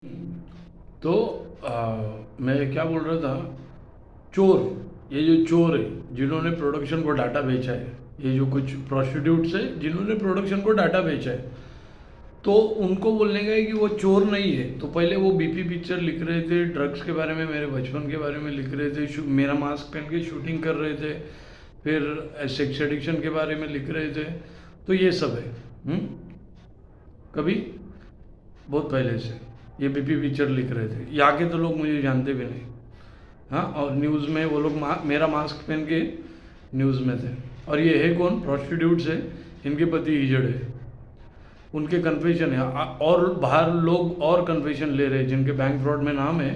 तो मैं क्या बोल रहा था, चोर, ये जो चोर है जिन्होंने प्रोडक्शन को डाटा बेचा है, ये जो कुछ प्रोस्टिट्यूट्स है जिन्होंने प्रोडक्शन को डाटा बेचा है, तो उनको बोलने का है कि वो चोर नहीं है। तो पहले वो बीपी पिक्चर लिख रहे थे, ड्रग्स के बारे में, मेरे बचपन के बारे में लिख रहे थे, मेरा मास्क पहन के शूटिंग कर रहे थे, फिर सेक्स एडिक्शन के बारे में लिख रहे थे। तो ये सब है। कभी बहुत पहले से ये बीपी पिक्चर लिख रहे थे। यहाँ के तो लोग मुझे जानते भी नहीं। हाँ, और न्यूज़ में वो लोग मेरा मास्क पहन के न्यूज़ में थे। और ये है कौन? प्रोस्टिट्यूट्स है, इनके पति हिजड़ है, उनके कन्फेशन है। और बाहर लोग और कन्फेशन ले रहे हैं जिनके बैंक फ्रॉड में नाम है,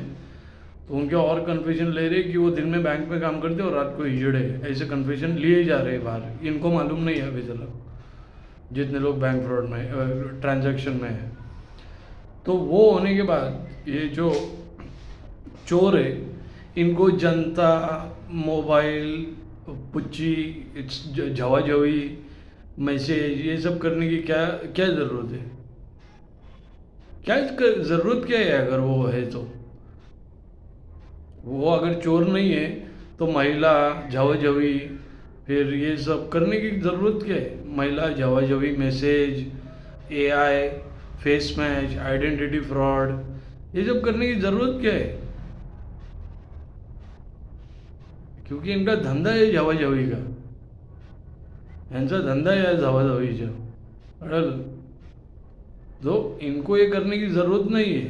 तो उनके और कन्फेशन ले रहे हैं कि वो दिन में बैंक में काम करते और रात को हिजड़े है। ऐसे कन्फेशन लिए जा रहे हैं बाहर, इनको मालूम नहीं है अभी तक, जितने लोग बैंक फ्रॉड में ट्रांजैक्शन में है। तो वो होने के बाद ये जो चोर है, इनको जनता, मोबाइल, पुच्ची, झवाझवी, मैसेज, ये सब करने की क्या क्या ज़रूरत है? क्या ज़रूरत क्या है? अगर वो है तो वो अगर चोर नहीं है तो महिला झवाझवी, फिर ये सब करने की ज़रूरत क्या है? महिला झवाझवी, message, AI, face match, identity fraud, ये सब करने की ज़रूरत क्या है? क्योंकि इनका धंधा है झवाझवी का, यांचा धंधा आहे झवाझवीचा, कळलं? तो इनको ये करने की ज़रूरत नहीं है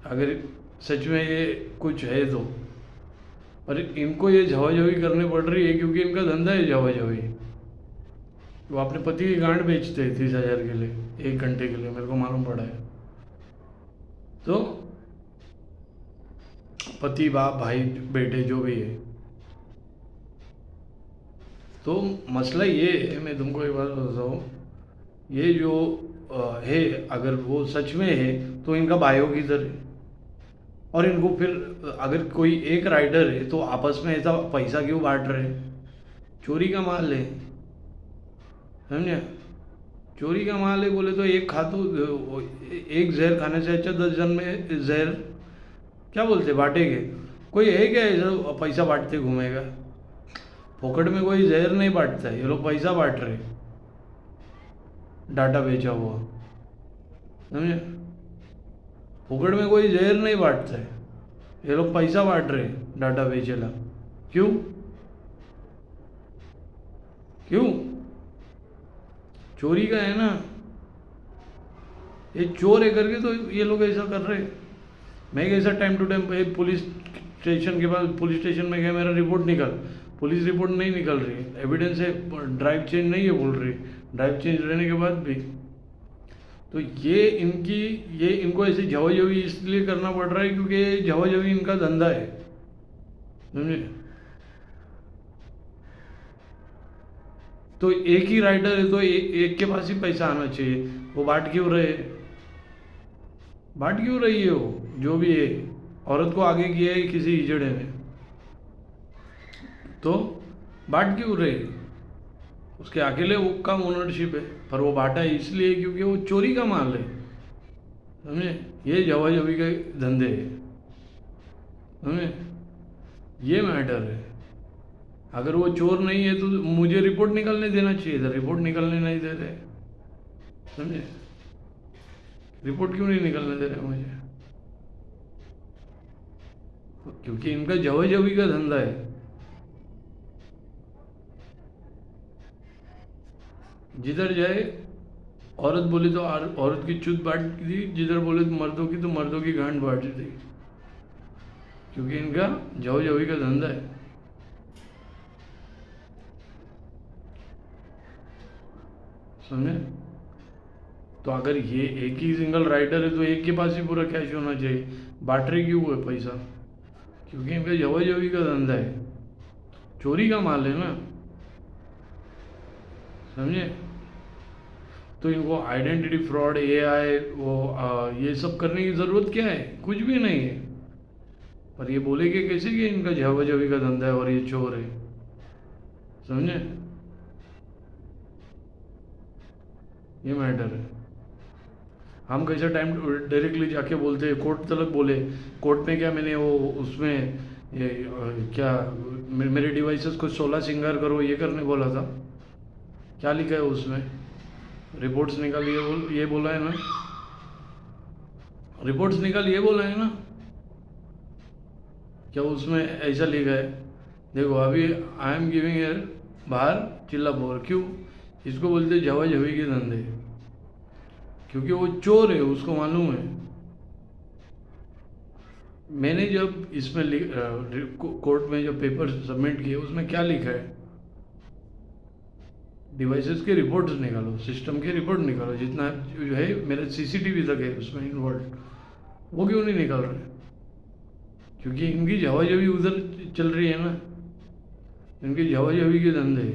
अगर सच में ये कुछ है तो। पर इनको ये झवाझवी करनी पड़ रही है क्योंकि इनका धंधा है झवाझवी। वो अपने पति की गांड बेचते हैं 30,000 के लिए, 1 घंटे के लिए, मेरे को मालूम पड़ा है। तो पति, बाप, भाई, बेटे, जो भी है। तो मसला ये है, मैं तुमको एक बात बताता हूँ, ये जो है, अगर वो सच में है तो इनका बायो किधर है? और इनको फिर अगर कोई एक राइडर है तो आपस में ऐसा पैसा क्यों बांट रहे हैं? चोरी का माल है, समझे? चोरी का माल है बोले तो एक खा तो, एक जहर खाने से अच्छा 10 जन में जहर, क्या बोलते, बांटेंगे। कोई है क्या ऐसा पैसा बांटते घूमेगा? फोकट में कोई जहर नहीं बांटता है, ये लोग पैसा बांट रहे, डाटा बेचा हुआ, समझे? फोकट में कोई जहर नहीं बांटता है, ये लोग पैसा बांट रहे डाटा बेचेला। क्यों? क्यों? चोरी का है ना, ये चोर है करके तो ये लोग ऐसा कर रहे। मैं कैसा time to time police station के पास, पुलिस स्टेशन में गया, मेरा रिपोर्ट निकल, पुलिस रिपोर्ट नहीं निकल रही, एविडेंस है, ड्राइव चेंज नहीं है बोल रही, ड्राइव चेंज रहने के बाद भी। तो ये इनको ऐसे झवाझवी इसलिए करना पड़ रहा है क्योंकि झवाझवी इनका धंधा है, समझे? तो एक ही राइडर है तो एक के पास ही पैसा आना चाहिए, वो बांट क्यों रहे? बांट क्यों रही है वो? जो भी है, औरत को आगे किया है किसी हिजड़े ने, तो बांट क्यों रहे? उसके अकेले वो कम ओनरशिप है, पर वो बांटा है इसलिए क्योंकि वो चोरी का माल है, समझे? ये झवाझवी के धंधे है, समझे? ये मैटर है। अगर वो चोर नहीं है तो मुझे रिपोर्ट निकलने देना चाहिए था, रिपोर्ट निकलने नहीं दे रहे, समझे? रिपोर्ट क्यों नहीं निकलने दे रहे मुझे? क्योंकि इनका झवाझवी का धंधा है। जिधर जाए, औरत बोली तो औरत की चुत बांट दी, जिधर बोले तो मर्दों की गांड बांट दी, क्योंकि इनका झवाझवी का धंधा है, समझे? तो अगर ये एक ही सिंगल राइडर है तो एक के पास ही पूरा कैश होना चाहिए, बांट रहे क्यों है पैसा? क्योंकि इनका झवाझवी का धंधा है, चोरी का माल है ना, समझे? तो इनको आइडेंटिटी फ्रॉड, एआई, वो ये सब करने की ज़रूरत क्या है? कुछ भी नहीं है। पर ये बोलेंगे कैसे कि इनका झवाझवी का धंधा है और ये चोर है, समझे? ये मैटर है। हम कैसा टाइम डायरेक्टली जाके बोलते हैं, कोर्ट तक बोले, कोर्ट में क्या मैंने वो उसमें ये क्या मेरे डिवाइसेस को 16 श्रृंगार करो ये करने बोला था? क्या लिखा है उसमें? रिपोर्ट्स निकाल ये बोला है ना, रिपोर्ट्स निकाल ये बोला है ना, क्या उसमें ऐसा लिखा है? देखो अभी आई एम गिविंग एर बाहर चिल्ला बोल क्यों? इसको बोलते झवा झवी के धंधे, क्योंकि वो चोर है, उसको मालूम है। मैंने जब इसमें कोर्ट में जब पेपर सबमिट किए उसमें क्या लिखा है? डिवाइसेस के रिपोर्ट्स निकालो, सिस्टम के रिपोर्ट निकालो, जितना जो है मेरा सीसीटीवी तक है उसमें इन्वॉल्व, वो क्यों नहीं निकाल रहे? क्योंकि इनकी झवाझवी उधर चल रही है ना, इनकी झवाझवी के धंधे।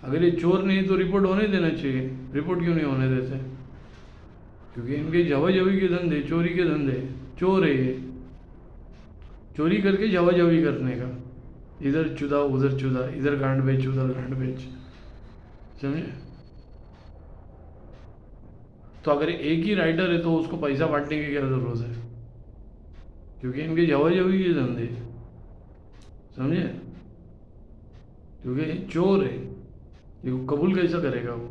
अगर ये चोर नहीं तो रिपोर्ट होने देना चाहिए, रिपोर्ट क्यों नहीं होने देते? क्योंकि इनके झवाझवी के धंधे, चोरी के धंधे, चोर है ये, चोरी करके झवाझवी करने का, इधर चुदा उधर चुदा, इधर गांड बेच उधर गांड बेच, समझे? तो अगर एक ही राइटर है तो उसको पैसा बांटने की क्या ज़रूरत है? क्योंकि इनके झवाझवी के धंधे, समझे? क्योंकि चोर है, ये कबूल कैसा करेगा वो?